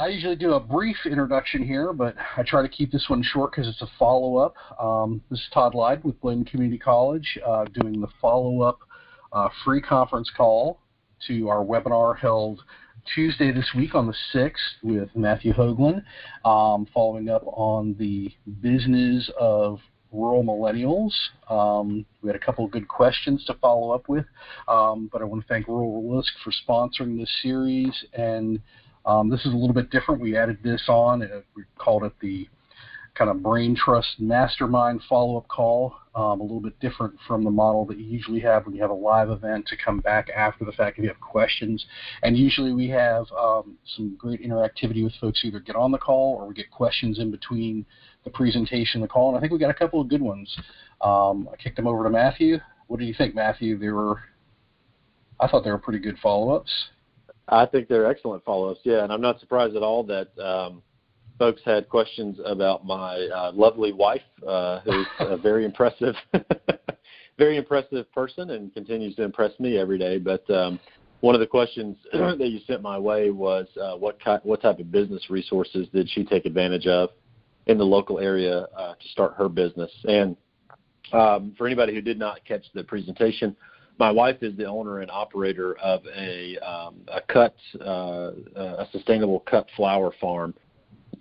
I usually do a brief introduction here, but I try to keep this one short because it's a follow-up. This is Todd Lyde with Bladen Community College doing the follow-up free conference call to our webinar held Tuesday this week on the 6th with Matthew Hoagland, following up on the business of rural millennials. We had a couple of good questions to follow up with, but I want to thank Rural Risk for sponsoring this series, and this is a little bit different. We added this on, we called it the kind of Brain Trust Mastermind follow-up call, a little bit different from the model that you usually have when you have a live event to come back after the fact if you have questions. And usually we have some great interactivity with folks who either get on the call or we get questions in between the presentation and the call, and I think we got a couple of good ones. I kicked them over to Matthew. What do you think, Matthew? I thought they were pretty good follow-ups. I think they're excellent follow-ups, yeah, and I'm not surprised at all that folks had questions about my lovely wife, who's a very impressive, very impressive person and continues to impress me every day. But one of the questions that you sent my way was what type of business resources did she take advantage of in the local area to start her business? And for anybody who did not catch the presentation, my wife is the owner and operator of a sustainable cut flower farm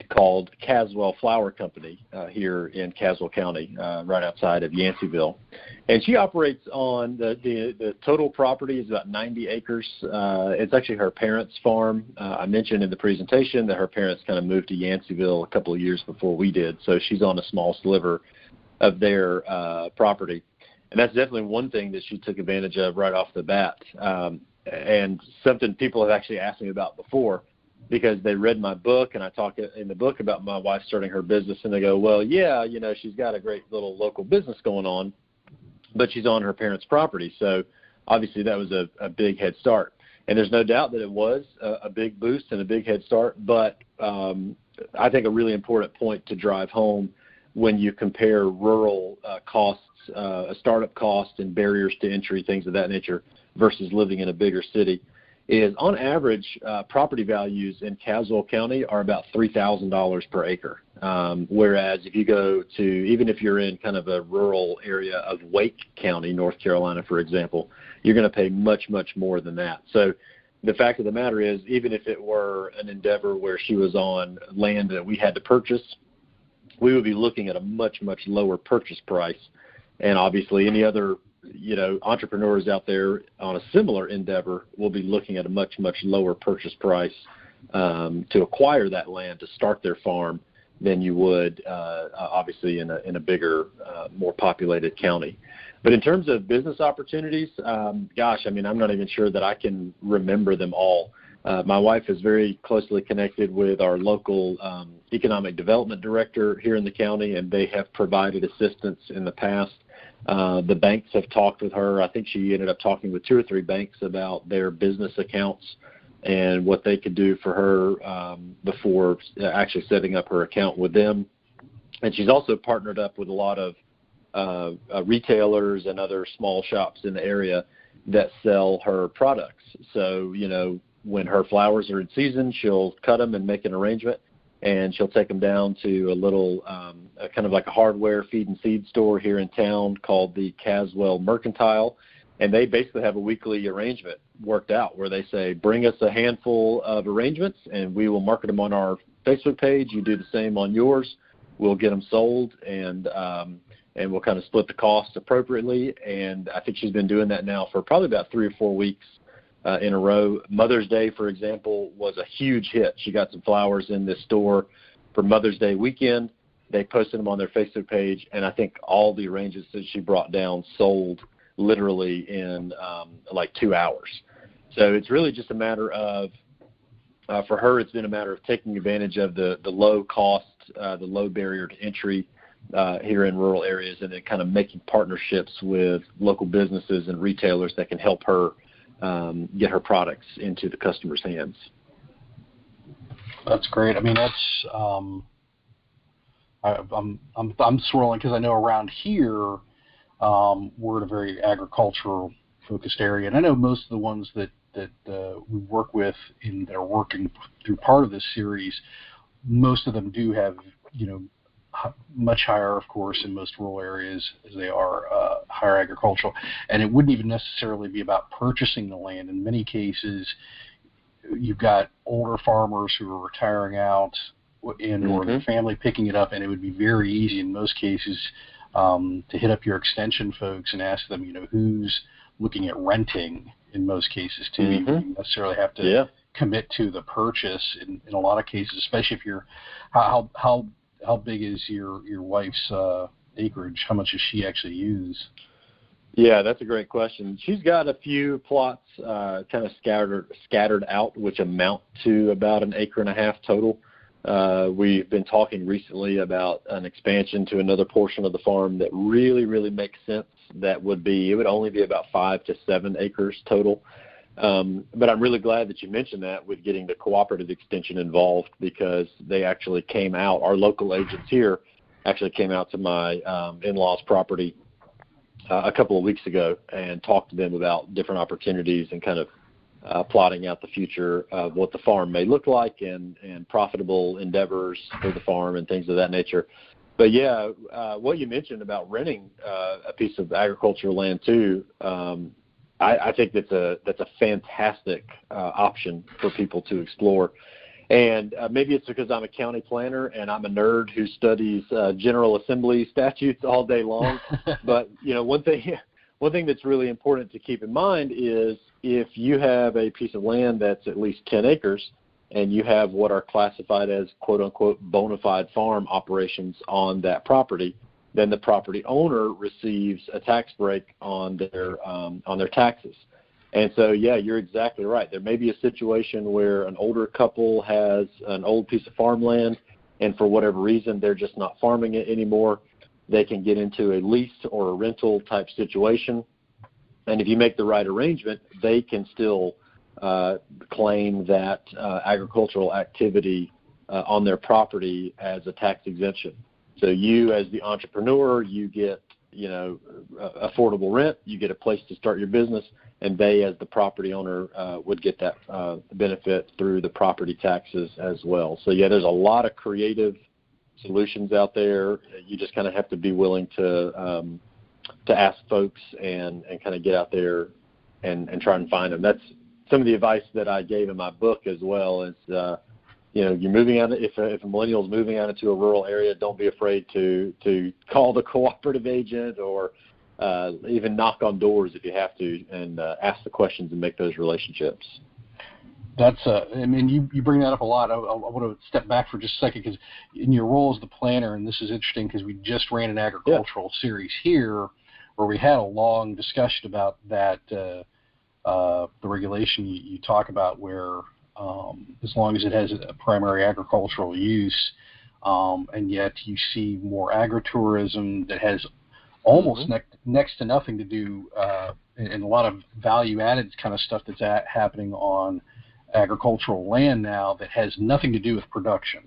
called Caswell Flower Company here in Caswell County, right outside of Yanceyville. And she operates on the total property is about 90 acres. It's actually her parents' farm. I mentioned in the presentation that her parents kind of moved to Yanceyville a couple of years before we did, so she's on a small sliver of their property. And that's definitely one thing that she took advantage of right off the bat, and something people have actually asked me about before, because they read my book, and I talk in the book about my wife starting her business, and they go, well, yeah, she's got a great little local business going on, but she's on her parents' property. So obviously that was a big head start. And there's no doubt that it was a big boost and a big head start, but I think a really important point to drive home when you compare rural costs, startup costs and barriers to entry, things of that nature, versus living in a bigger city, is on average, property values in Caswell County are about $3,000 per acre. Whereas if you go to, even if you're in kind of a rural area of Wake County, North Carolina, for example, you're going to pay much, much more than that. So the fact of the matter is, even if it were an endeavor where she was on land that we had to purchase, we would be looking at a much, much lower purchase price. And obviously any other entrepreneurs out there on a similar endeavor will be looking at a much, much lower purchase price to acquire that land to start their farm than you would obviously in a bigger, more populated county. But in terms of business opportunities, I'm not even sure that I can remember them all. My wife is very closely connected with our local economic development director here in the county, and they have provided assistance in the past. The banks have talked with her. I think she ended up talking with 2 or 3 banks about their business accounts and what they could do for her before actually setting up her account with them. And she's also partnered up with a lot of retailers and other small shops in the area that sell her products. So, when her flowers are in season, she'll cut them and make an arrangement, and she'll take them down to a little kind of like a hardware feed and seed store here in town called the Caswell Mercantile. And they basically have a weekly arrangement worked out where they say, bring us a handful of arrangements and we will market them on our Facebook page. You do the same on yours. We'll get them sold, and we'll kind of split the cost appropriately. And I think she's been doing that now for probably about 3 or 4 weeks in a row. Mother's Day, for example, was a huge hit. She got some flowers in this store for Mother's Day weekend. They posted them on their Facebook page, and I think all the arrangements that she brought down sold literally in like 2 hours. So it's really just a matter of, for her, it's been a matter of taking advantage of the low cost, the low barrier to entry here in rural areas, and then kind of making partnerships with local businesses and retailers that can help her get her products into the customer's hands. That's great. I mean, that's I'm swirling because I know around here we're in a very agricultural focused area, and I know most of the ones that we work with and that are working through part of this series, most of them do have, much higher, of course, in most rural areas as they are higher agricultural. And it wouldn't even necessarily be about purchasing the land. In many cases, you've got older farmers who are retiring out and or the family picking it up, and it would be very easy in most cases to hit up your extension folks and ask them, who's looking at renting in most cases too. You don't necessarily have to commit to the purchase in a lot of cases, especially if you're how big is your wife's acreage? How much does she actually use? Yeah, that's a great question. She's got a few plots kind of scattered out, which amount to about 1.5 acres total. We've been talking recently about an expansion to another portion of the farm that really, really makes sense. It would only be about 5 to 7 acres total. But I'm really glad that you mentioned that with getting the cooperative extension involved, because they actually came out, our local agents here actually came out to my in-laws' property a couple of weeks ago and talked to them about different opportunities and kind of plotting out the future of what the farm may look like and profitable endeavors for the farm and things of that nature. But yeah, what you mentioned about renting a piece of agricultural land too, I think that's a fantastic option for people to explore. And maybe it's because I'm a county planner and I'm a nerd who studies General Assembly statutes all day long. But one thing that's really important to keep in mind is if you have a piece of land that's at least 10 acres and you have what are classified as quote unquote bona fide farm operations on that property, then the property owner receives a tax break on their taxes. And so, yeah, you're exactly right. There may be a situation where an older couple has an old piece of farmland, and for whatever reason, they're just not farming it anymore. They can get into a lease or a rental type situation. And if you make the right arrangement, they can still claim that agricultural activity on their property as a tax exemption. So you, as the entrepreneur, you get, affordable rent, you get a place to start your business, and they, as the property owner, would get that benefit through the property taxes as well. So, yeah, there's a lot of creative solutions out there. You just kind of have to be willing to ask folks and kind of get out there and try and find them. That's some of the advice that I gave in my book as well is, you're moving out. If a millennial is moving out into a rural area, don't be afraid to call the cooperative agent or even knock on doors if you have to, and ask the questions and make those relationships. That's you bring that up a lot. I want to step back for just a second, because in your role as the planner, and this is interesting because we just ran an agricultural series here where we had a long discussion about that, the regulation you talk about, where as long as it has a primary agricultural use, and yet you see more agritourism that has almost next to nothing to do, and a lot of value-added kind of stuff that's happening on agricultural land now that has nothing to do with production.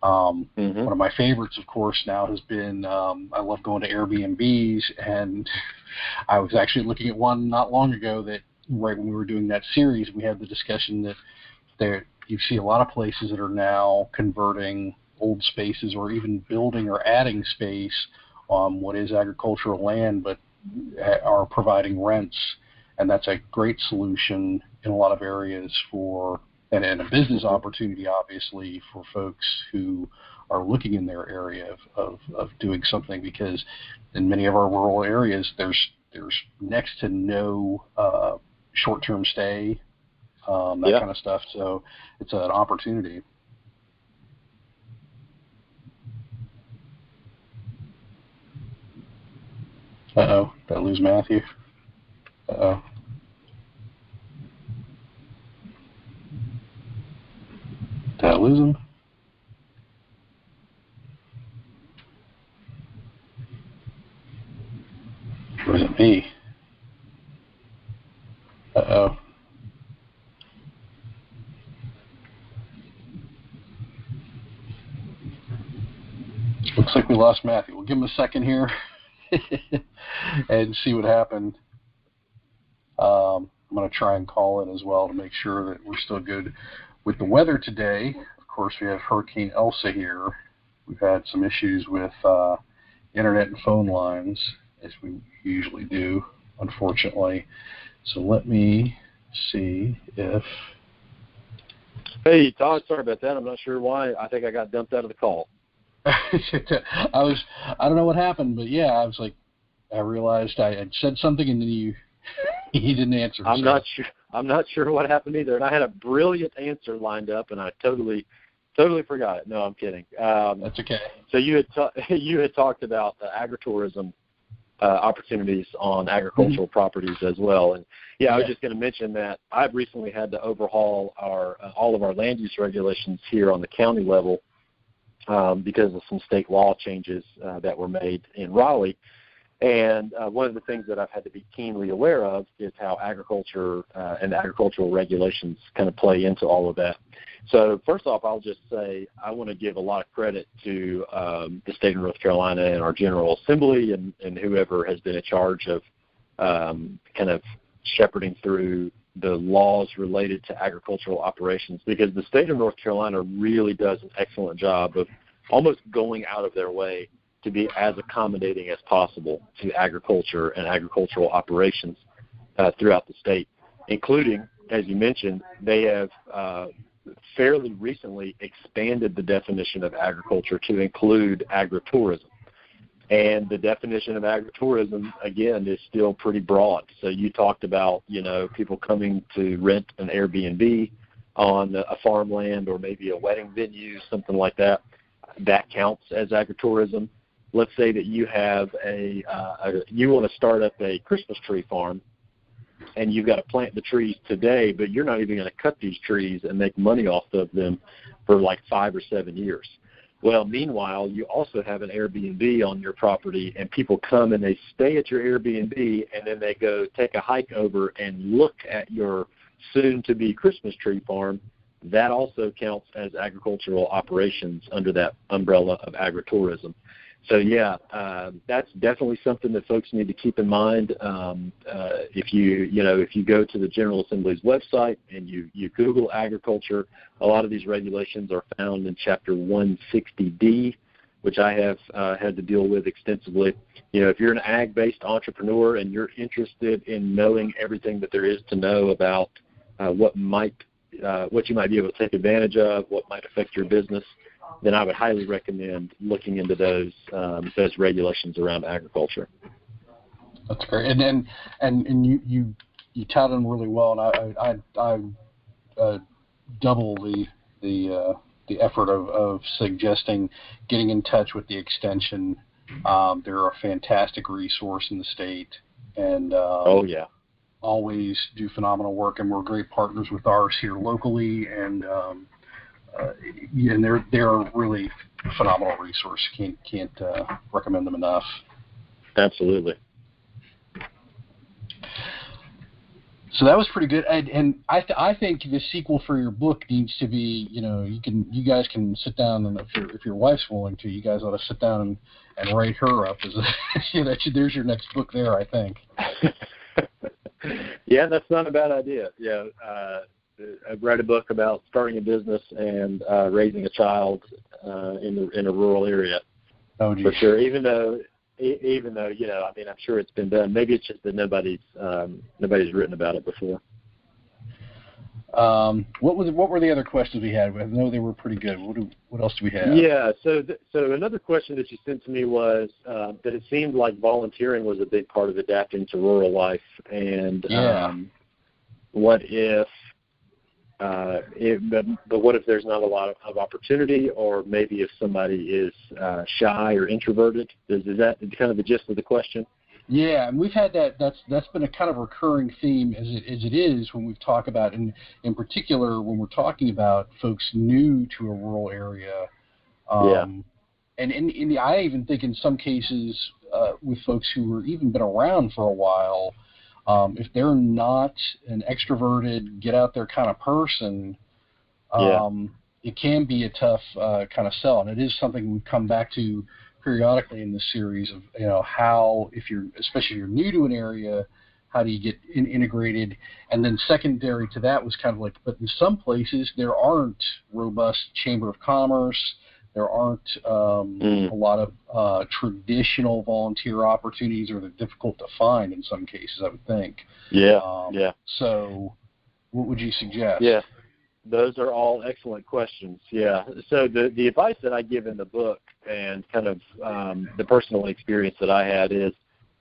One of my favorites, of course, now has been, I love going to Airbnbs, and I was actually looking at one not long ago that right when we were doing that series, we had the discussion that you see a lot of places that are now converting old spaces or even building or adding space on what is agricultural land, but are providing rents. And that's a great solution in a lot of areas and a business opportunity, obviously, for folks who are looking in their area of doing something, because in many of our rural areas, there's next to no short-term stay, that kind of stuff. So it's an opportunity. Uh-oh, did I lose Matthew? Uh-oh. Did I lose him? Or is it me? Uh-oh. Looks like we lost Matthew. We'll give him a second here and see what happened. I'm going to try and call in as well to make sure that we're still good with the weather today. Of course, we have Hurricane Elsa here. We've had some issues with internet and phone lines, as we usually do, unfortunately. So let me see if... Hey, Todd, sorry about that. I'm not sure why. I think I got dumped out of the call. I don't know what happened, but yeah, I was like, I realized I had said something and then you didn't answer. I'm not sure what happened either. And I had a brilliant answer lined up and I totally forgot it. No, I'm kidding. That's okay. So you had talked about the agritourism opportunities on agricultural properties as well. And I was just going to mention that I've recently had to overhaul all of our land use regulations here on the county level because of some state law changes that were made in Raleigh. And one of the things that I've had to be keenly aware of is how agriculture and agricultural regulations kind of play into all of that. So first off, I'll just say I want to give a lot of credit to the state of North Carolina and our General Assembly and whoever has been in charge of kind of shepherding through the laws related to agricultural operations, because the state of North Carolina really does an excellent job of almost going out of their way to be as accommodating as possible to agriculture and agricultural operations throughout the state, including, as you mentioned, they have fairly recently expanded the definition of agriculture to include agritourism. And the definition of agritourism, again, is still pretty broad. So you talked about, people coming to rent an Airbnb on a farmland or maybe a wedding venue, something like that. That counts as agritourism. Let's say that you have you want to start up a Christmas tree farm, and you've got to plant the trees today, but you're not even going to cut these trees and make money off of them for like 5 or 7 years. Well, meanwhile, you also have an Airbnb on your property, and people come and they stay at your Airbnb, and then they go take a hike over and look at your soon-to-be Christmas tree farm. That also counts as agricultural operations under that umbrella of agritourism. So, that's definitely something that folks need to keep in mind. If you go to the General Assembly's website and you Google agriculture, a lot of these regulations are found in Chapter 160D, which I have had to deal with extensively. If you're an ag-based entrepreneur and you're interested in knowing everything that there is to know about what you might be able to take advantage of, what might affect your business, then I would highly recommend looking into those regulations around agriculture. That's great, and you touted them really well, and I double the effort of suggesting getting in touch with the extension. They're a fantastic resource in the state, and always do phenomenal work, and we're great partners with ours here locally, and they're a really phenomenal resource. Can't recommend them enough. Absolutely. So that was pretty good, and I think the sequel for your book needs to be, you guys can sit down, and if your wife's willing to, you guys ought to sit down and write her up as there's your next book there, I think. Yeah, that's not a bad idea. I read a book about starting a business and raising a child in a rural area. Oh, geez. For sure. Even though I'm sure it's been done. Maybe it's just that nobody's written about it before. What were the other questions we had? I know they were pretty good. What else do we have? Yeah. So another question that you sent to me was that it seemed like volunteering was a big part of adapting to rural life, and what if there's not a lot of opportunity, or maybe if somebody is shy or introverted? Is that kind of the gist of the question? Yeah, and we've had that. That's been a kind of recurring theme as it is when we've talked about, and in particular when we're talking about folks new to a rural area. And I even think in some cases with folks who have even been around for a while, if they're not an extroverted, get out there kind of person, it can be a tough kind of sell, and it is something we've come back to periodically in this series of how, especially if you're new to an area, How do you get integrated? And then secondary to that was kind of like, but in some places there aren't robust chamber of commerce. There aren't a lot of traditional volunteer opportunities, or they're difficult to find in some cases, I would think. Yeah. So what would you suggest? Yeah. Those are all excellent questions. Yeah. So the advice that I give in the book, and kind of the personal experience that I had, is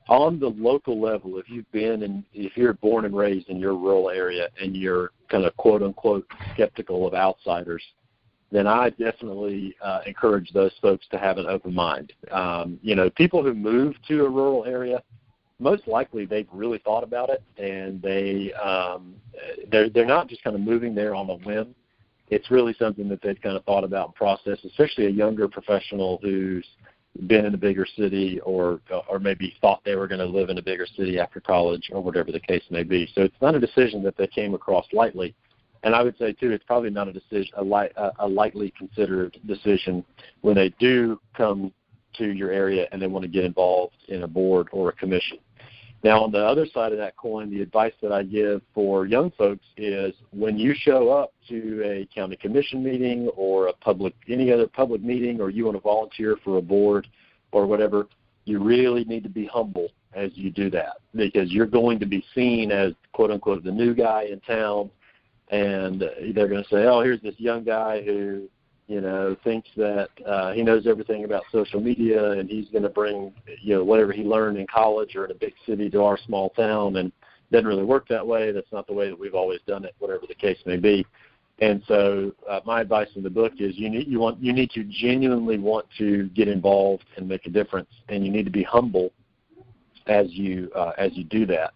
on the local level. If you're born and raised in your rural area and you're kind of quote unquote skeptical of outsiders, then I definitely encourage those folks to have an open mind. People who move to a rural area, most likely they've really thought about it, and they're not just kind of moving there on a whim. It's really something that they've kind of thought about and processed, especially a younger professional who's been in a bigger city, or maybe thought they were going to live in a bigger city after college, or whatever the case may be. So it's not a decision that they came across lightly. And I would say, too, it's probably not a decision, a lightly considered decision when they do come to your area and they want to get involved in a board or a commission. Now, on the other side of that coin, the advice that I give for young folks is, when you show up to a county commission meeting or any other public meeting, or you want to volunteer for a board or whatever, you really need to be humble as you do that, because you're going to be seen as, quote unquote, the new guy in town. And they're going to say, oh, here's this young guy who, thinks that he knows everything about social media, and he's going to bring, whatever he learned in college or in a big city to our small town, and it doesn't really work that way. That's not the way that we've always done it, whatever the case may be. And so my advice in the book is you need to genuinely want to get involved and make a difference, and you need to be humble as you do that.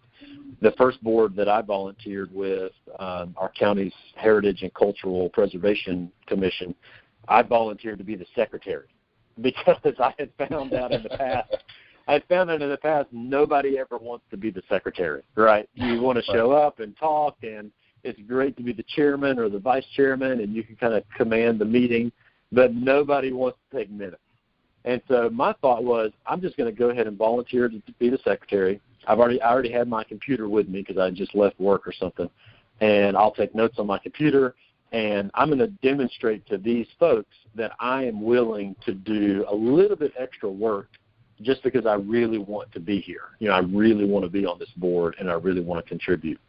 The first board that I volunteered with, our county's Heritage and Cultural Preservation Commission, I volunteered to be the secretary, because I had found out in the past, nobody ever wants to be the secretary, right? You want to show up and talk, and it's great to be the chairman or the vice chairman, and you can kind of command the meeting, but nobody wants to take minutes. And so my thought was, I'm just going to go ahead and volunteer to be the secretary. I already had my computer with me because I just left work or something, and I'll take notes on my computer, and I'm going to demonstrate to these folks that I am willing to do a little bit extra work just because I really want to be here. I really want to be on this board, and I really want to contribute.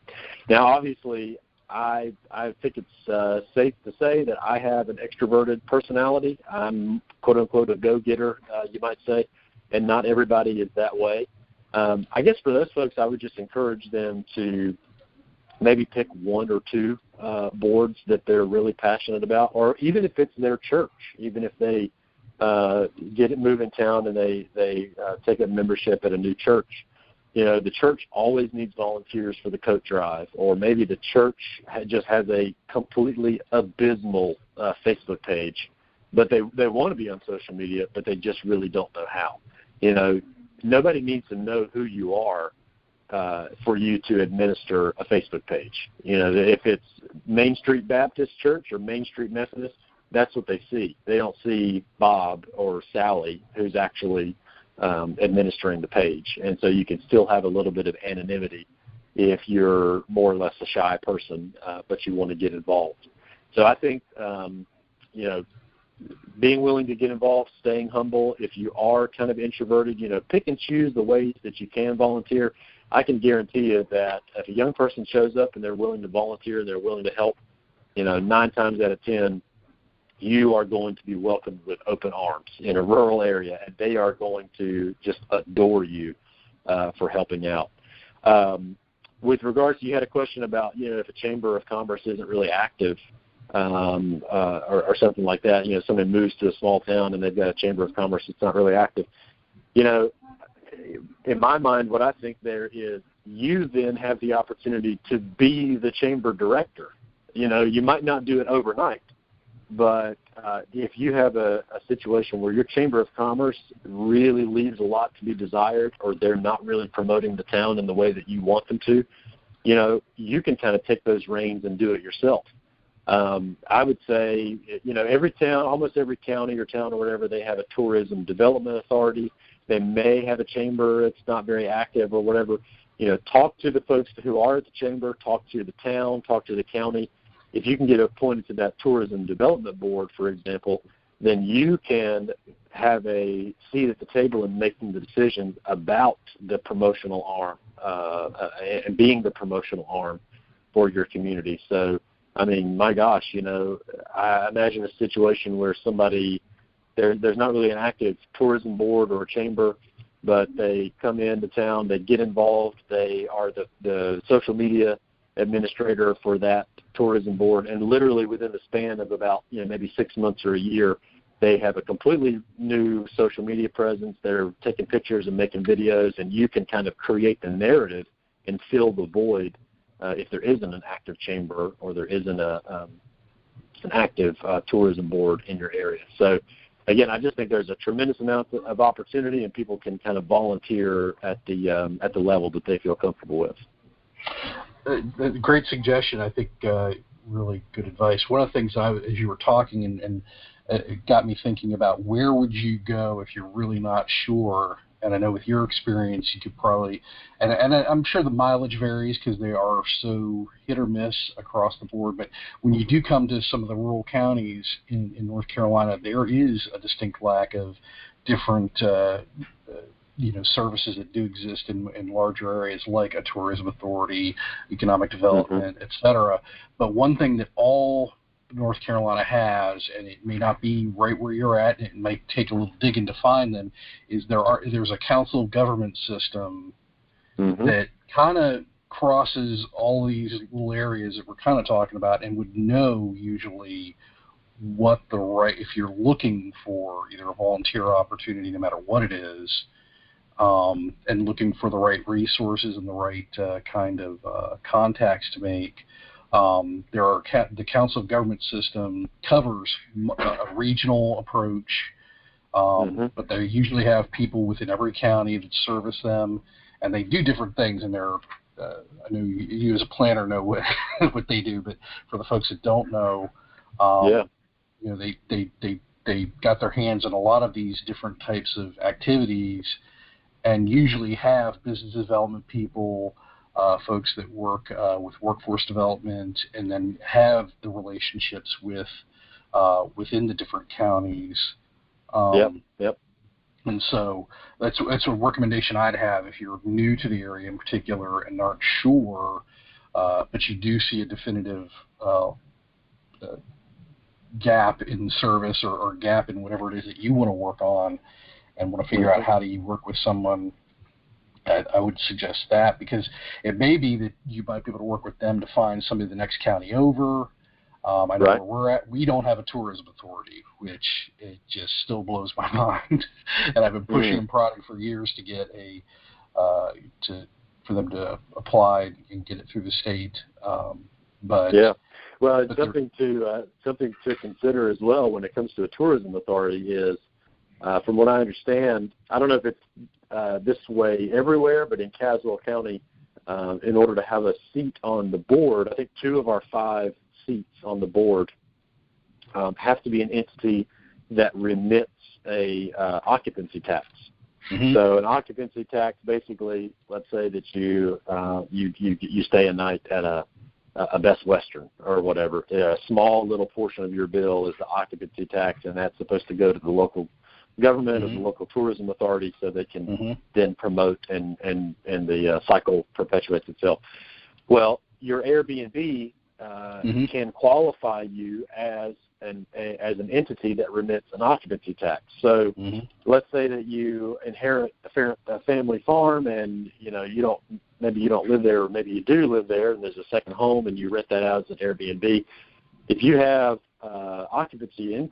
Now, obviously, I think it's safe to say that I have an extroverted personality. I'm, quote unquote, a go-getter, you might say, and not everybody is that way. I guess for those folks, I would just encourage them to maybe pick one or two boards that they're really passionate about, or even if it's their church, even if they move in town and they take a membership at a new church. The church always needs volunteers for the coat drive, or maybe the church just has a completely abysmal Facebook page, but they want to be on social media, but they just really don't know how. Nobody needs to know who you are for you to administer a Facebook page. If it's Main Street Baptist Church or Main Street Methodist, that's what they see. They don't see Bob or Sally, who's actually administering the page. And so you can still have a little bit of anonymity if you're more or less a shy person, but you want to get involved. So I think, being willing to get involved, staying humble. If you are kind of introverted, pick and choose the ways that you can volunteer. I can guarantee you that if a young person shows up and they're willing to volunteer, they're willing to help, 9 times out of 10, you are going to be welcomed with open arms in a rural area, and they are going to just adore you for helping out. With regards to, you had a question about, if a chamber of commerce isn't really active, or something like that, somebody moves to a small town and they've got a chamber of commerce that's not really active. In my mind, what I think there is, you then have the opportunity to be the chamber director. You might not do it overnight, but if you have a situation where your chamber of commerce really leaves a lot to be desired, or they're not really promoting the town in the way that you want them to, you can kind of take those reins and do it yourself. I would say, every town, almost every county or town or whatever, they have a tourism development authority. They may have a chamber. It's not very active or whatever. talk to the folks who are at the chamber, talk to the town, talk to the county. If you can get appointed to that tourism development board, for example, then you can have a seat at the table in making the decisions about the promotional arm and being the promotional arm for your community. So, I mean, my gosh, I imagine a situation where there's not really an active tourism board or chamber, but they come into town, they get involved, they are the social media administrator for that tourism board, and literally within the span of about maybe 6 months or a year, they have a completely new social media presence. They're taking pictures and making videos, and you can kind of create the narrative and fill the void if there isn't an active chamber or there isn't an active tourism board in your area. So, again, I just think there's a tremendous amount of opportunity, and people can kind of volunteer at the level that they feel comfortable with. Great suggestion. I think really good advice. One of the things as you were talking, and it got me thinking about where would you go if you're really not sure. And I know with your experience, you could probably, and I'm sure the mileage varies because they are so hit or miss across the board. But when you do come to some of the rural counties in North Carolina, there is a distinct lack of different services that do exist in larger areas like a tourism authority, economic development, et cetera. But one thing that all North Carolina has, and it may not be right where you're at, and it might take a little digging to find them, is there's a council of government system that kind of crosses all these little areas that we're kind of talking about, and would know usually what if you're looking for either a volunteer opportunity, no matter what it is, and looking for the right resources and the right kind of contacts to make. The Council of Government system covers a regional approach, but they usually have people within every county that service them, and they do different things. And I know you as a planner know what they do, but for the folks that don't know, they got their hands on a lot of these different types of activities, and usually have business development people, folks that work with workforce development, and then have the relationships within the different counties. And so that's a recommendation I'd have if you're new to the area in particular and aren't sure, but you do see a definitive gap in service or gap in whatever it is that you want to work on, and want to figure out how do you work with someone. I would suggest that, because it may be that you might be able to work with them to find somebody the next county over. I know where we're at, we don't have a tourism authority, which it just still blows my mind. And I've been pushing and prodding for years to get for them to apply and get it through the state. Well, something to consider as well when it comes to a tourism authority is, from what I understand, I don't know if it's this way everywhere, but in Caswell County, in order to have a seat on the board, I think 2 of our 5 seats on the board have to be an entity that remits a occupancy tax. So an occupancy tax, basically, let's say that you stay a night at a Best Western or whatever. A small little portion of your bill is the occupancy tax, and that's supposed to go to the local government or the local tourism authority so they can then promote and the cycle perpetuates itself. Well, your Airbnb can qualify you as an entity that remits an occupancy tax. So let's say that you inherit a family farm, and you don't live there, or maybe you do live there, and there's a second home, and you rent that out as an Airbnb. If you have occupancy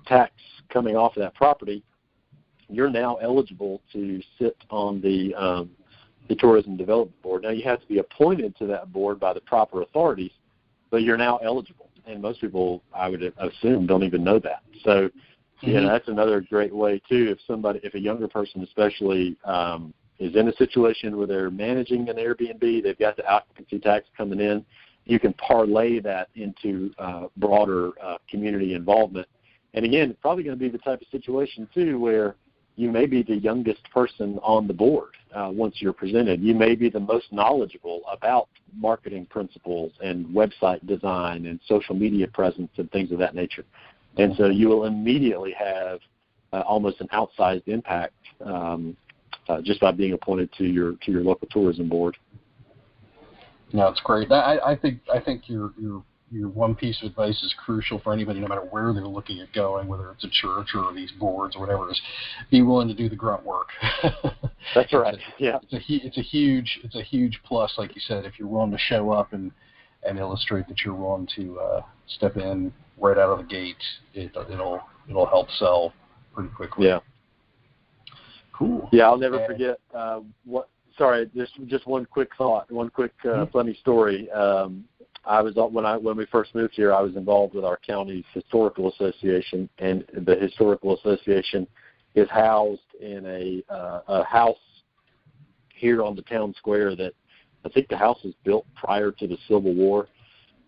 tax coming off of that property, you're now eligible to sit on the Tourism Development Board. Now, you have to be appointed to that board by the proper authorities, but you're now eligible. And most people, I would assume, don't even know that. So, that's another great way too. If a younger person, especially, is in a situation where they're managing an Airbnb, they've got the occupancy tax coming in, you can parlay that into broader community involvement. And again, it's probably going to be the type of situation too where you may be the youngest person on the board once you're presented. You may be the most knowledgeable about marketing principles and website design and social media presence and things of that nature. And so you will immediately have almost an outsized impact just by being appointed to your local tourism board. No, it's great. I think your one piece of advice is crucial for anybody, no matter where they're looking at going, whether it's a church or these boards or whatever it is. Be willing to do the grunt work. That's right. It's a huge plus, like you said, if you're willing to show up and illustrate that you're willing to step in right out of the gate. It'll help sell pretty quickly. Yeah. Cool. Yeah, I'll never forget Sorry, just one quick thought, one quick funny story. I was when we first moved here, I was involved with our county's historical association, and the historical association is housed in a house here on the town square that I think the house was built prior to the Civil War.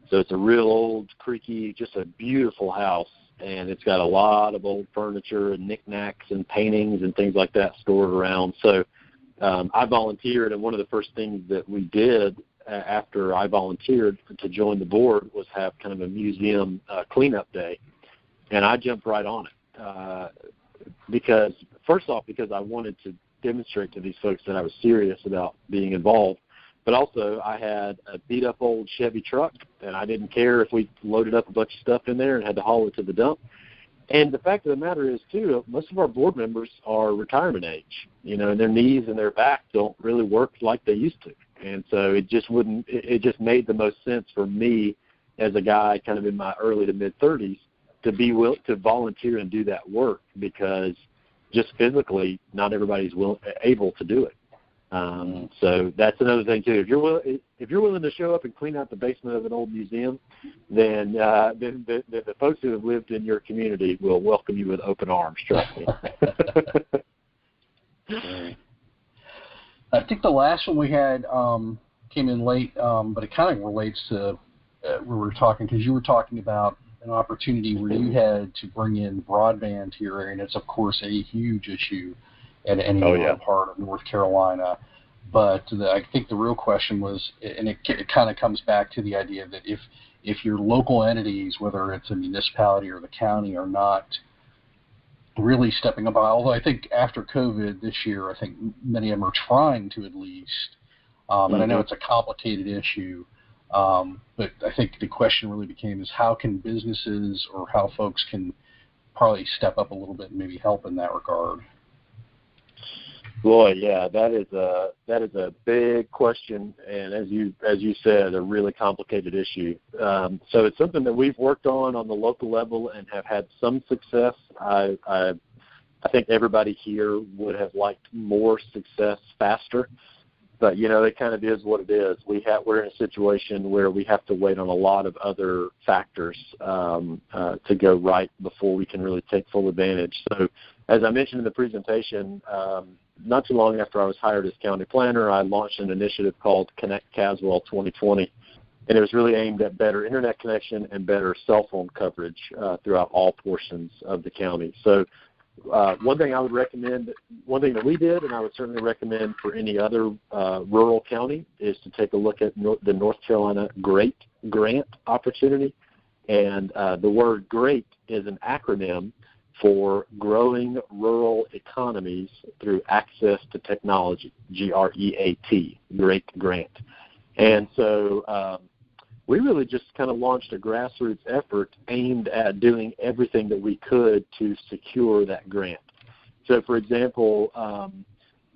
So it's a real old, creaky, just a beautiful house, and it's got a lot of old furniture and knickknacks and paintings and things like that stored around. So I volunteered, and one of the first things that we did after I volunteered to join the board was have kind of a museum cleanup day, and I jumped right on it because I wanted to demonstrate to these folks that I was serious about being involved, but also I had a beat-up old Chevy truck, and I didn't care if we loaded up a bunch of stuff in there and had to haul it to the dump. And the fact of the matter is, too, most of our board members are retirement age, and their knees and their back don't really work like they used to. And so it just made the most sense for me as a guy kind of in my early to mid-30s to volunteer and do that work, because just physically not everybody's able to do it. So that's another thing too. If you're willing to show up and clean out the basement of an old museum, then the folks who have lived in your community will welcome you with open arms. Trust me. I think the last one we had came in late, but it kind of relates to where we were talking, because you were talking about an opportunity where you had to bring in broadband to your area, and it's of course a huge issue in any part of North Carolina. But I think the real question was, and it kind of comes back to the idea that if your local entities, whether it's a municipality or the county, are not really stepping up, although I think after COVID this year, I think many of them are trying to at least, and I know it's a complicated issue, but I think the question really became is how can businesses or how folks can probably step up a little bit and maybe help in that regard. Boy, yeah, that is a big question, and as you said, a really complicated issue. So it's something that we've worked on the local level and have had some success. I think everybody here would have liked more success faster, but it kind of is what it is. We're in a situation where we have to wait on a lot of other factors to go right before we can really take full advantage. So, as I mentioned in the presentation, not too long after I was hired as county planner, I launched an initiative called Connect Caswell 2020, and it was really aimed at better internet connection and better cell phone coverage throughout all portions of the county. So one thing that we did, and I would certainly recommend for any other rural county, is to take a look at the North Carolina GREAT grant opportunity. And the word GREAT is an acronym for Growing Rural Economies Through Access to Technology, GREAT, GREAT grant. And so we really just kind of launched a grassroots effort aimed at doing everything that we could to secure that grant. So, for example,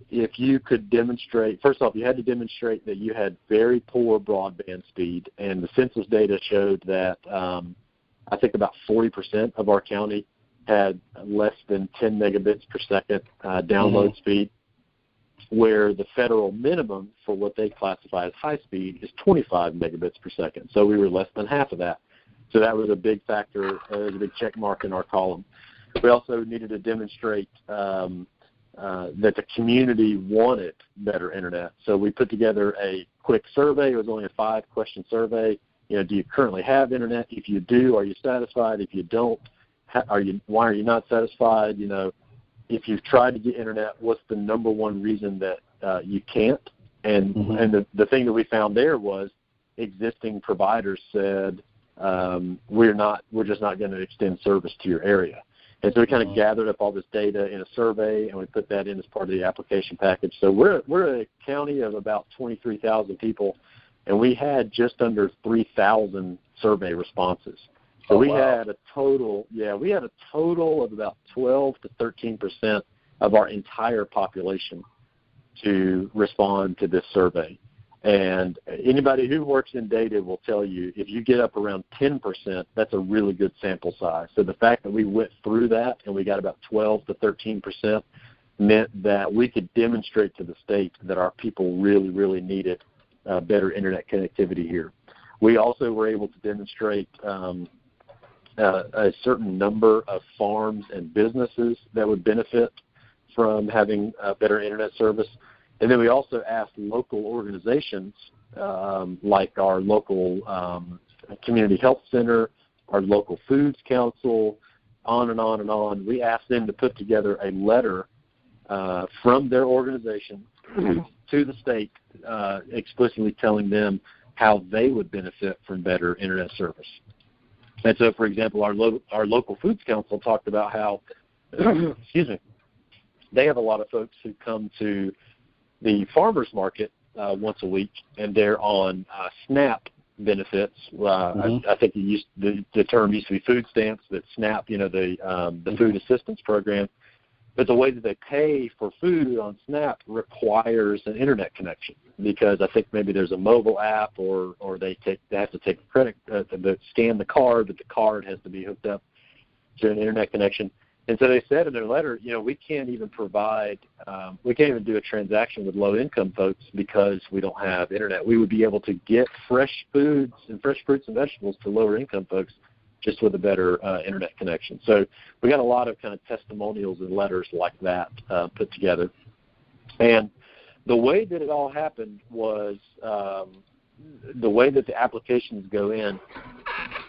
if you could demonstrate, first off, you had to demonstrate that you had very poor broadband speed, and the census data showed that I think about 40% of our county had less than 10 megabits per second download speed, where the federal minimum for what they classify as high speed is 25 megabits per second. So we were less than half of that. So that was a big factor, a big check mark in our column. We also needed to demonstrate that the community wanted better internet. So we put together a quick survey. It was only a 5-question survey. Do you currently have internet? If you do, are you satisfied? If you don't, why are you not satisfied? if you've tried to get internet, what's the number one reason that you can't? And the thing that we found there was existing providers said, we're just not going to extend service to your area. And so we kind of gathered up all this data in a survey, and we put that in as part of the application package. So we're a county of about 23,000 people, and we had just under 3,000 survey responses. So we had a total of about 12 to 13% of our entire population to respond to this survey. And anybody who works in data will tell you if you get up around 10%, that's a really good sample size. So the fact that we went through that and we got about 12 to 13% meant that we could demonstrate to the state that our people really, really needed better internet connectivity here. We also were able to demonstrate a certain number of farms and businesses that would benefit from having better internet service. And then we also asked local organizations like our local community health center, our local foods council, on and on and on. We asked them to put together a letter from their organization to the state explicitly telling them how they would benefit from better internet service. And so, for example, our local foods council talked about how, they have a lot of folks who come to the farmers market once a week, and they're on SNAP benefits. I think the term used to be food stamps, but SNAP, the food assistance program. But the way that they pay for food on SNAP requires an internet connection, because I think maybe there's a mobile app, or they have to take a credit, scan the card, but the card has to be hooked up to an internet connection. And so they said in their letter, we can't even do a transaction with low-income folks because we don't have internet. We would be able to get fresh foods and fresh fruits and vegetables to lower-income folks just with a better internet connection. So we got a lot of kind of testimonials and letters like that put together. And the way that it all happened was the way that the applications go in.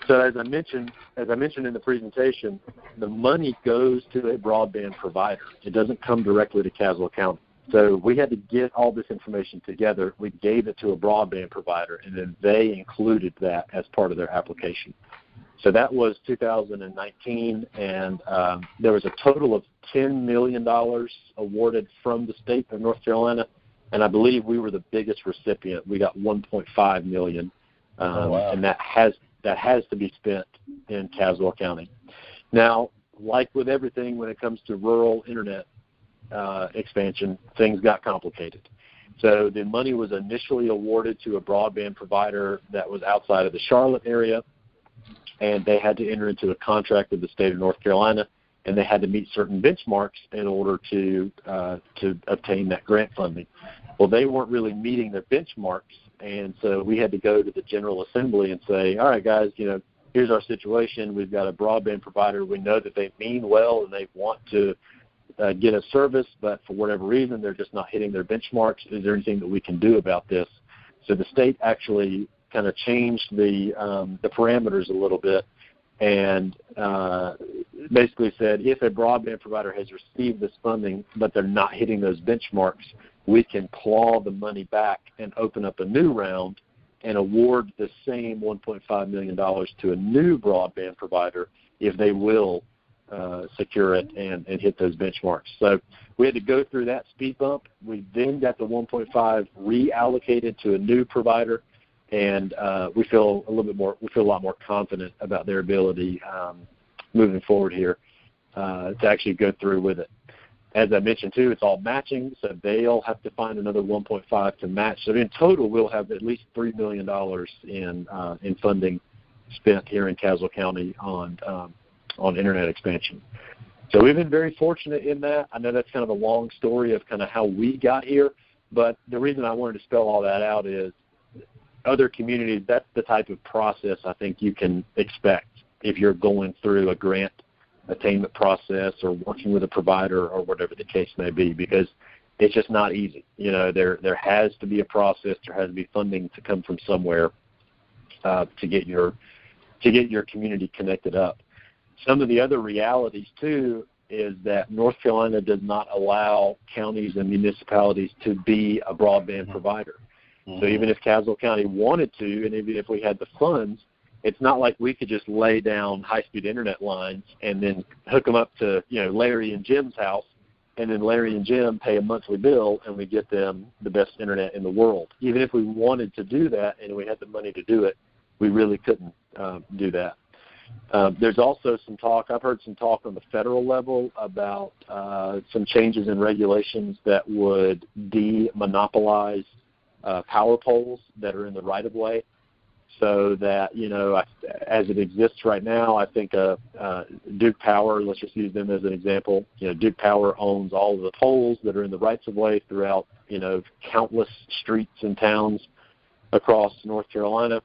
So as I mentioned in the presentation, the money goes to a broadband provider. It doesn't come directly to Caswell County. So we had to get all this information together. We gave it to a broadband provider, and then they included that as part of their application. So that was 2019, and there was a total of $10 million awarded from the state of North Carolina, and I believe we were the biggest recipient. We got $1.5 million, and that has to be spent in Caswell County. Now, like with everything when it comes to rural internet expansion, things got complicated. So the money was initially awarded to a broadband provider that was outside of the Charlotte area, and they had to enter into a contract with the state of North Carolina, and they had to meet certain benchmarks in order to obtain that grant funding. Well, they weren't really meeting their benchmarks, and so we had to go to the General Assembly and say, all right, guys, here's our situation. We've got a broadband provider. We know that they mean well and they want to get a service, but for whatever reason, they're just not hitting their benchmarks. Is there anything that we can do about this? So the state actually kind of changed the parameters a little bit and basically said if a broadband provider has received this funding but they're not hitting those benchmarks, we can claw the money back and open up a new round and award the same $1.5 million to a new broadband provider if they will secure it and hit those benchmarks. So we had to go through that speed bump. We then got the 1.5 reallocated to a new provider, and we feel a lot more confident about their ability moving forward here to actually go through with it. As I mentioned too, it's all matching, so they'll have to find another 1.5 to match. So in total, we'll have at least $3 million in funding spent here in Caswell County on internet expansion. So we've been very fortunate in that. I know that's kind of a long story of kind of how we got here, but the reason I wanted to spell all that out is other communities, that's the type of process I think you can expect if you're going through a grant attainment process or working with a provider or whatever the case may be, because it's just not easy. There has to be a process. There has to be funding to come from somewhere to get your community connected up. Some of the other realities too is that North Carolina does not allow counties and municipalities to be a broadband provider. So even if Caswell County wanted to, and even if we had the funds, it's not like we could just lay down high-speed internet lines and then hook them up to, Larry and Jim's house, and then Larry and Jim pay a monthly bill and we get them the best internet in the world. Even if we wanted to do that and we had the money to do it, we really couldn't do that. There's also some talk, I've heard some talk on the federal level about some changes in regulations that would demonopolize power poles that are in the right-of-way, so that, as it exists right now, I think Duke Power, let's just use them as an example, Duke Power owns all of the poles that are in the rights-of-way throughout, countless streets and towns across North Carolina.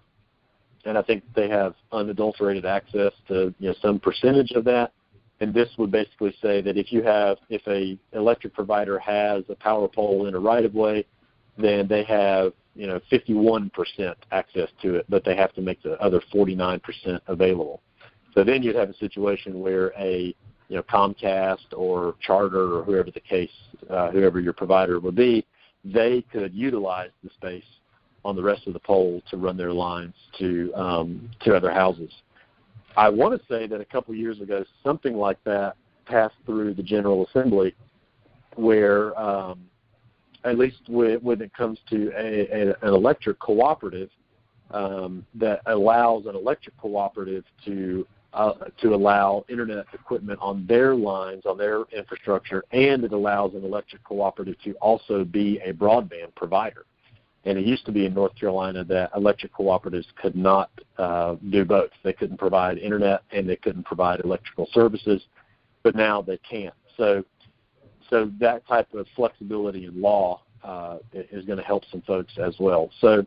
And I think they have unadulterated access to some percentage of that. And this would basically say that if a electric provider has a power pole in a right-of-way, then they have 51% access to it, but they have to make the other 49% available. So then you'd have a situation where a Comcast or Charter or whoever the case, whoever your provider would be, they could utilize the space on the rest of the pole to run their lines to other houses. I want to say that a couple of years ago, something like that passed through the General Assembly, where at least when it comes to an electric cooperative, that allows an electric cooperative to allow internet equipment on their lines, on their infrastructure, and it allows an electric cooperative to also be a broadband provider. And it used to be in North Carolina that electric cooperatives could not do both. They couldn't provide internet and they couldn't provide electrical services, but now they can. So that type of flexibility in law is going to help some folks as well. So,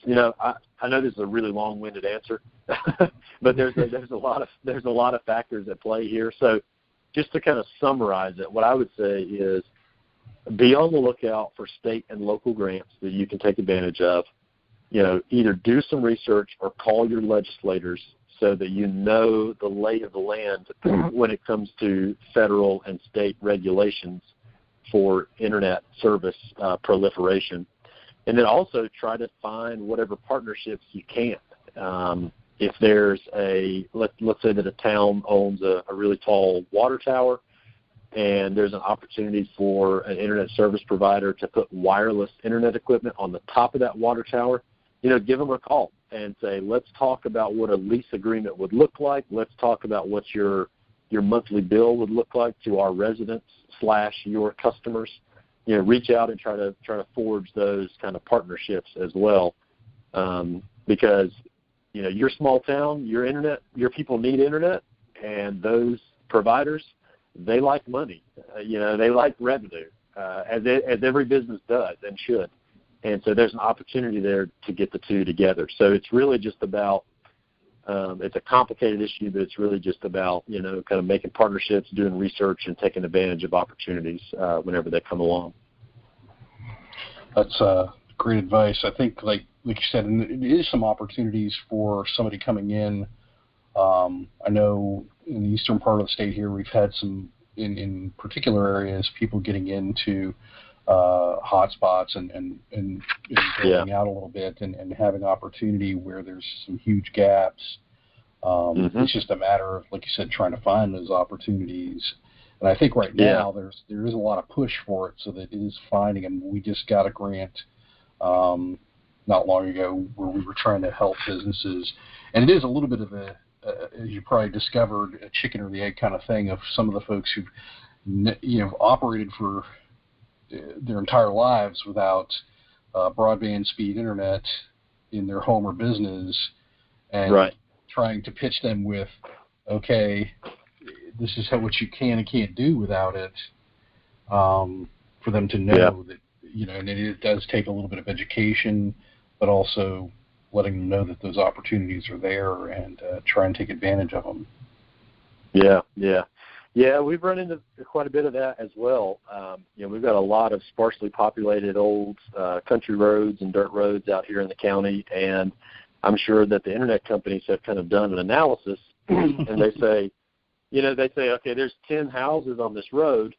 I know this is a really long-winded answer, but there's a lot of factors at play here. So just to kind of summarize it, what I would say is, be on the lookout for state and local grants that you can take advantage of. Either do some research or call your legislators so that you know the lay of the land when it comes to federal and state regulations for internet service proliferation. And then also try to find whatever partnerships you can. If there's let's say that a town owns a really tall water tower, and there's an opportunity for an internet service provider to put wireless internet equipment on the top of that water tower, give them a call and say, let's talk about what a lease agreement would look like. Let's talk about what your monthly bill would look like to our residents / your customers. Reach out and try to forge those kind of partnerships as well, because your small town, your people need internet, and those providers, they like money. They like revenue, as every business does and should. And so there's an opportunity there to get the two together. So it's really just about, it's a complicated issue, but it's really just about, kind of making partnerships, doing research, and taking advantage of opportunities whenever they come along. That's great advice. I think, like you said, it is some opportunities for somebody coming in. I know in the eastern part of the state here, we've had some, in particular areas, people getting into hotspots and building out a little bit and having opportunity where there's some huge gaps. It's just a matter of, like you said, trying to find those opportunities. And I think right now there is a lot of push for it, so that it is finding them. We just got a grant not long ago where we were trying to help businesses, and it is a little bit of a as you probably discovered, a chicken or the egg kind of thing of some of the folks who've operated for their entire lives without broadband speed internet in their home or business, and trying to pitch them with, okay, this is what you can and can't do without it, for them to know that, and it does take a little bit of education, but also letting them know that those opportunities are there and try and take advantage of them. Yeah, we've run into quite a bit of that as well. We've got a lot of sparsely populated old country roads and dirt roads out here in the county, and I'm sure that the internet companies have kind of done an analysis, and they say, they say, okay, there's 10 houses on this road,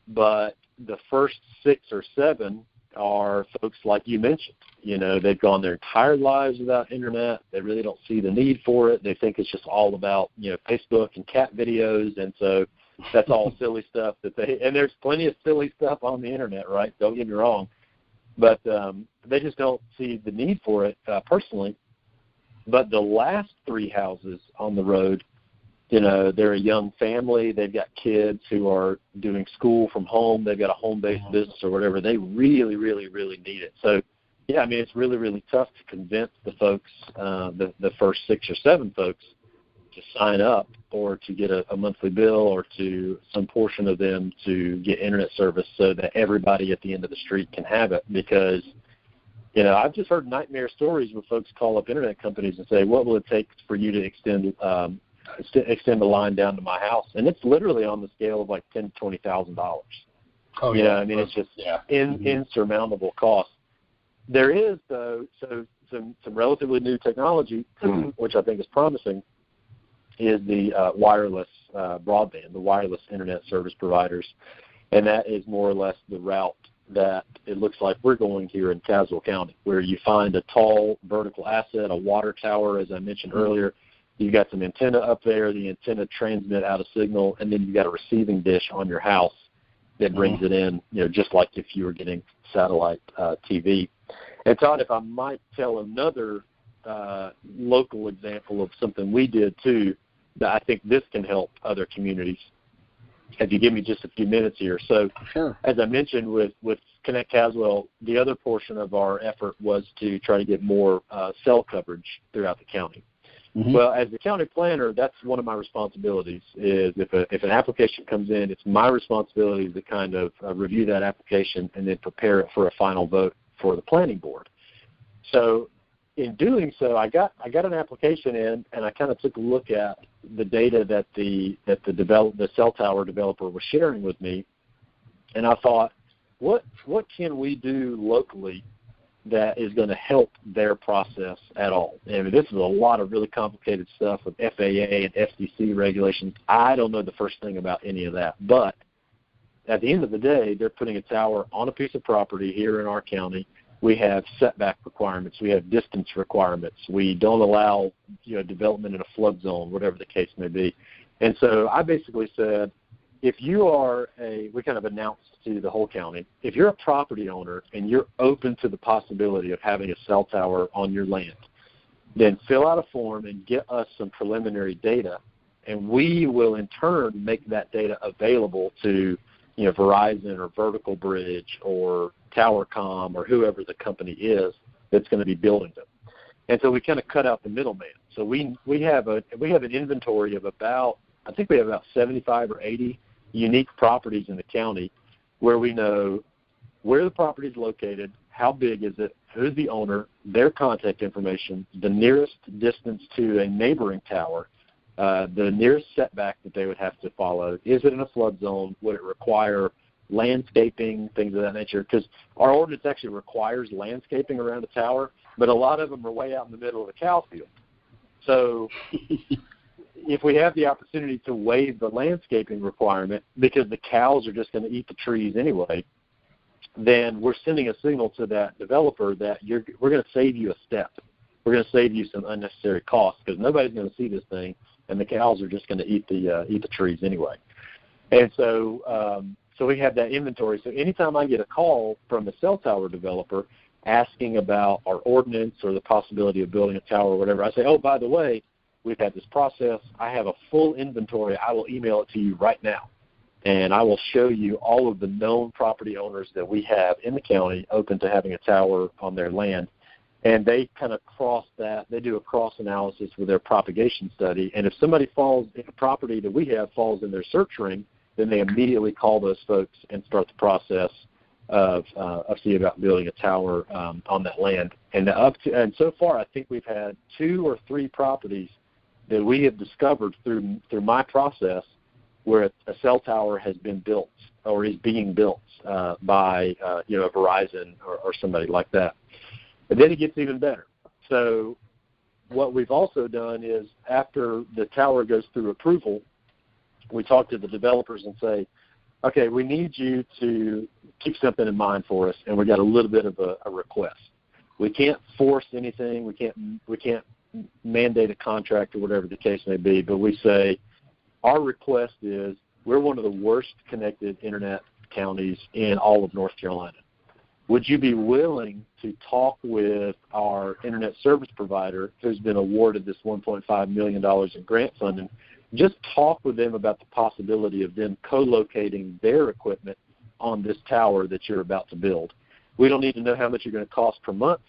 but the first 6 or 7 are folks like you mentioned. They've gone their entire lives without internet. They really don't see the need for it. They think it's just all about, Facebook and cat videos. And so that's all silly stuff and there's plenty of silly stuff on the internet, right? Don't get me wrong. But they just don't see the need for it personally. But the last 3 houses on the road, they're a young family. They've got kids who are doing school from home. They've got a home-based business or whatever. They really, really, really need it. So, yeah, it's really, really tough to convince the folks, the first 6 or 7 folks, to sign up or to get a monthly bill or to some portion of them to get internet service so that everybody at the end of the street can have it. Because, I've just heard nightmare stories where folks call up internet companies and say, what will it take for you to extend the line down to my house? And it's literally on the scale of like $10,000 to $20,000. Oh, yeah. It's just insurmountable cost. There is, though, some relatively new technology, which I think is promising, is the wireless broadband, the wireless internet service providers. And that is more or less the route that it looks like we're going here in Caswell County, where you find a tall vertical asset, a water tower, as I mentioned earlier. You've got some antenna up there. The antenna transmit out a signal, and then you've got a receiving dish on your house that brings it in, just like if you were getting satellite TV. And Todd, if I might tell another local example of something we did too, that I think this can help other communities. If you give me just a few minutes here. So, sure. As I mentioned with Connect Caswell, the other portion of our effort was to try to get more cell coverage throughout the county. Mm-hmm. Well, as the county planner, that's one of my responsibilities. Is if an application comes in, it's my responsibility to kind of review that application and then prepare it for a final vote for the planning board. So, in doing so, I got an application in, and I kind of took a look at the data that the cell tower developer was sharing with me, and I thought, what can we do locally that is going to help their process at all? This is a lot of really complicated stuff with FAA and FCC regulations. I don't know the first thing about any of that, but at the end of the day, they're putting a tower on a piece of property here in our county. We have setback requirements. We have distance requirements. We don't allow development in a flood zone, whatever the case may be. And so I basically said, if you are we kind of announced to the whole county, if you're a property owner and you're open to the possibility of having a cell tower on your land, then fill out a form and get us some preliminary data, and we will in turn make that data available to Verizon or Vertical Bridge or TowerCom or whoever the company is that's going to be building them. And so we kind of cut out the middleman. So we have an inventory of about 75 or 80 unique properties in the county where we know where the property is located, how big is it, who's the owner, their contact information, the nearest distance to a neighboring tower, the nearest setback that they would have to follow. Is it in a flood zone? Would it require landscaping, things of that nature? Because our ordinance actually requires landscaping around a tower, but a lot of them are way out in the middle of a cow field. So if we have the opportunity to waive the landscaping requirement because the cows are just going to eat the trees anyway, then we're sending a signal to that developer that we're going to save you a step. We're going to save you some unnecessary costs because nobody's going to see this thing, and the cows are just going to eat the trees anyway. And so we have that inventory. So anytime I get a call from a cell tower developer asking about our ordinance or the possibility of building a tower or whatever, I say, oh, by the way, we've had this process. I have a full inventory. I will email it to you right now. And I will show you all of the known property owners that we have in the county open to having a tower on their land. And they kind of cross that. They do a cross analysis with their propagation study. And if if a property that we have falls in their search ring, then they immediately call those folks and start the process of seeing about building a tower on that land. And so far, I think we've had 2 or 3 properties that we have discovered through my process where a cell tower has been built or is being built by Verizon or somebody like that. But then it gets even better. So what we've also done is after the tower goes through approval, we talk to the developers and say, okay, we need you to keep something in mind for us, and we got a little bit of a request. We can't force anything. We can't mandate a contract or whatever the case may be, but we say our request is we're one of the worst connected internet counties in all of North Carolina. Would you be willing to talk with our internet service provider who's been awarded this $1.5 million in grant funding? Just talk with them about the possibility of them co-locating their equipment on this tower that you're about to build. We don't need to know how much you're going to cost per month.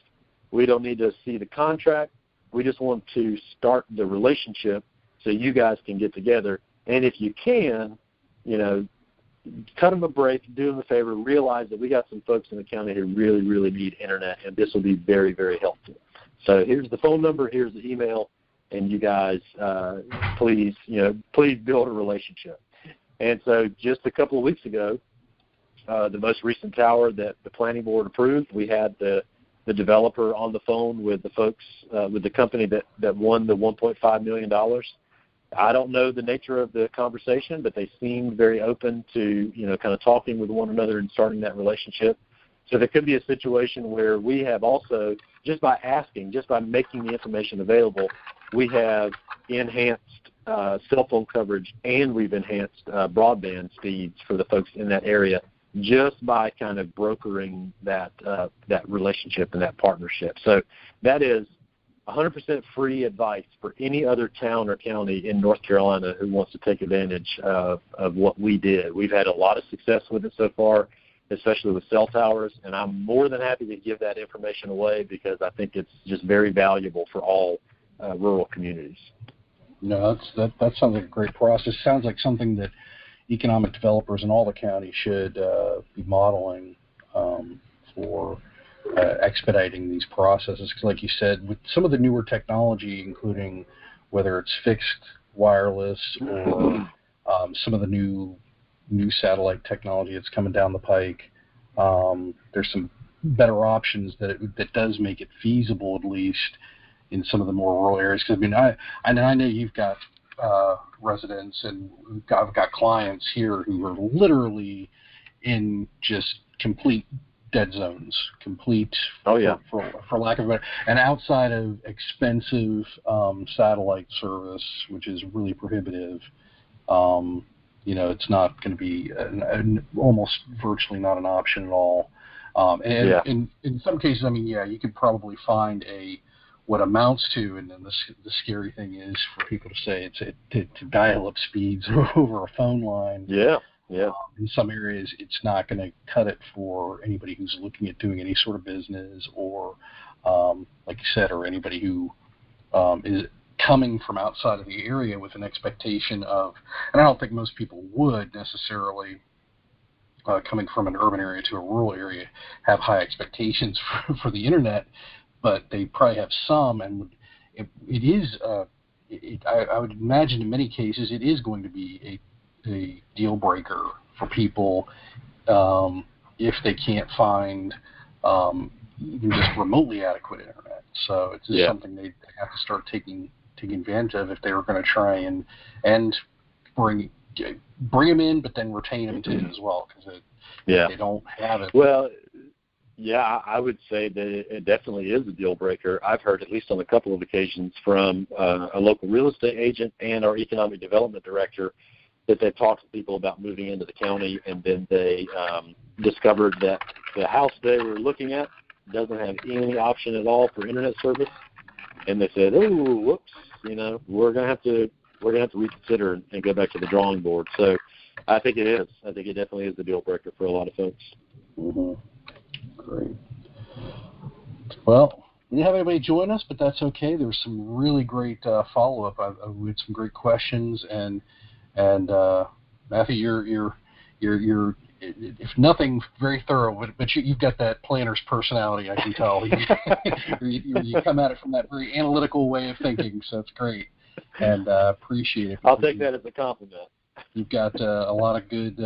We don't need to see the contract. We just want to start the relationship so you guys can get together. And if you can, cut them a break, do them a favor, realize that we got some folks in the county who really, really need internet, and this will be very, very helpful. So here's the phone number, here's the email, and you guys, please build a relationship. And so just a couple of weeks ago, the most recent tower that the planning board approved, we had the developer on the phone with the folks, with the company that won the $1.5 million. I don't know the nature of the conversation, but they seemed very open to, kind of talking with one another and starting that relationship. So there could be a situation where we have also, just by asking, just by making the information available, we have enhanced cell phone coverage, and we've enhanced broadband speeds for the folks in that area just by kind of brokering that relationship and that partnership. So that is 100% free advice for any other town or county in North Carolina who wants to take advantage of what we did. We've had a lot of success with it so far, especially with cell towers, and I'm more than happy to give that information away because I think it's just very valuable for all rural communities. No, that sounds like a great process. Sounds like something that economic developers in all the counties should be modeling for expediting these processes. Because like you said, with some of the newer technology, including whether it's fixed wireless or some of the new satellite technology that's coming down the pike, there's some better options that does make it feasible, at least in some of the more rural areas. Because I know you've got residents, and I've got clients here who are literally in just complete dead zones, for lack of a better, and outside of expensive satellite service, which is really prohibitive, it's not going to be almost virtually not an option at all. In some cases, you could probably find what amounts to, and then the scary thing is for people to say to dial up speeds over a phone line. Yeah. In some areas, it's not going to cut it for anybody who's looking at doing any sort of business, or, like you said, or anybody who is coming from outside of the area with an expectation of, and I don't think most people would necessarily, coming from an urban area to a rural area, have high expectations for the internet, but they probably have some, and I would imagine in many cases it is going to be a deal breaker for people if they can't find even just remotely adequate internet. So it's just something they have to start taking advantage of if they were going to try and bring them in, but then retain them too as well, because they don't have it. Well, yeah, I would say that it definitely is a deal breaker. I've heard, at least on a couple of occasions, from a local real estate agent and our economic development director, that they've talked to people about moving into the county, and then they discovered that the house they were looking at doesn't have any option at all for internet service, and they said, "Oh, whoops, we're gonna have to reconsider and go back to the drawing board." So, I think it is. I think it definitely is a deal breaker for a lot of folks. Mm-hmm. Great. Well, we didn't have anybody join us, but that's okay. There was some really great follow-up. We had some great questions, and Matthew, you're if nothing, very thorough, but you've got that planner's personality, I can tell. You come at it from that very analytical way of thinking, so it's great, and appreciate it. I'll take that as a compliment. You've got a lot of good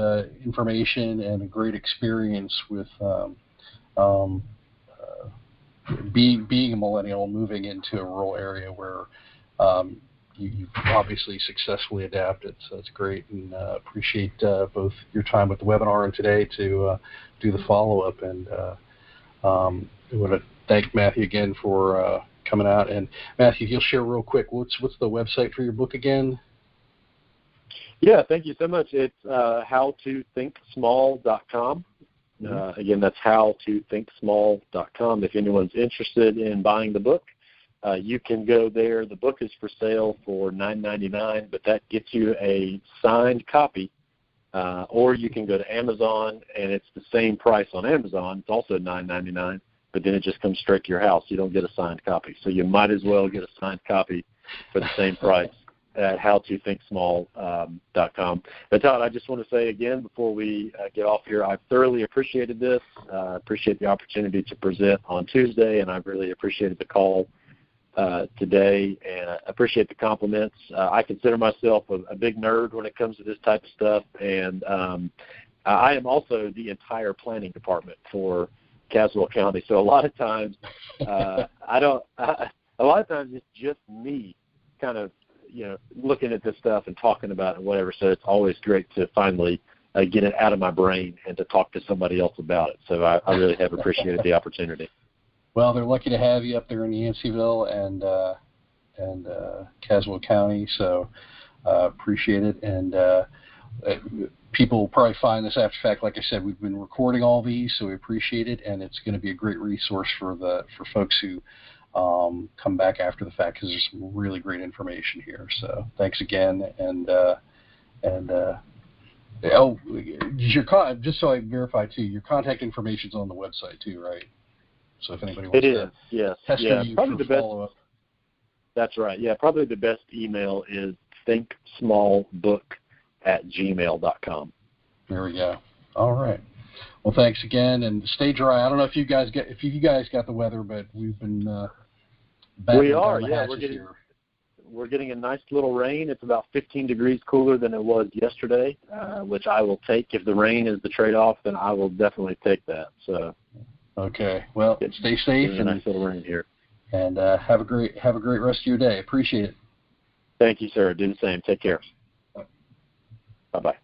information and a great experience with being a millennial, moving into a rural area where you've obviously successfully adapted, so that's great, and appreciate both your time with the webinar and today to do the follow-up. And I want to thank Matthew again for coming out. And Matthew, if you'll share real quick, what's the website for your book again? Yeah, thank you so much. It's howtothinksmall.com. Again, that's howtothinksmall.com. If anyone's interested in buying the book, you can go there. The book is for sale for $9.99, but that gets you a signed copy. Or you can go to Amazon, and it's the same price on Amazon. It's also $9.99, but then it just comes straight to your house. You don't get a signed copy. So you might as well get a signed copy for the same price at howtothinksmall.com. But Todd, I just want to say again before we get off here, I thoroughly appreciated this. I appreciate the opportunity to present on Tuesday, and I really appreciated the call today, and I appreciate the compliments. I consider myself a big nerd when it comes to this type of stuff, and I am also the entire planning department for Caswell County. So a lot of times, a lot of times it's just me kind of, looking at this stuff and talking about it and whatever. So it's always great to finally get it out of my brain and to talk to somebody else about it. So I really have appreciated the opportunity. Well, they're lucky to have you up there in Yanceyville and Caswell County. So appreciate it. And people will probably find this after the fact. Like I said, we've been recording all these, so we appreciate it, and it's going to be a great resource for folks who come back after the fact, because there's some really great information here. So thanks again, just so I verify too, your contact information's on the website too, right? So if anybody wants to test you for follow-up. That's right. Yeah, probably the best email is thinksmallbook@gmail.com. There we go. All right. Well, thanks again, and stay dry. I don't know if you guys got the weather, but we've been we are. Yeah, we're getting a nice little rain. It's about 15 degrees cooler than it was yesterday, which I will take. If the rain is the trade-off, then I will definitely take that. So. Okay. Well, stay safe and nice little rain here. And have a great rest of your day. Appreciate it. Thank you, sir. Do the same. Take care. Bye-bye.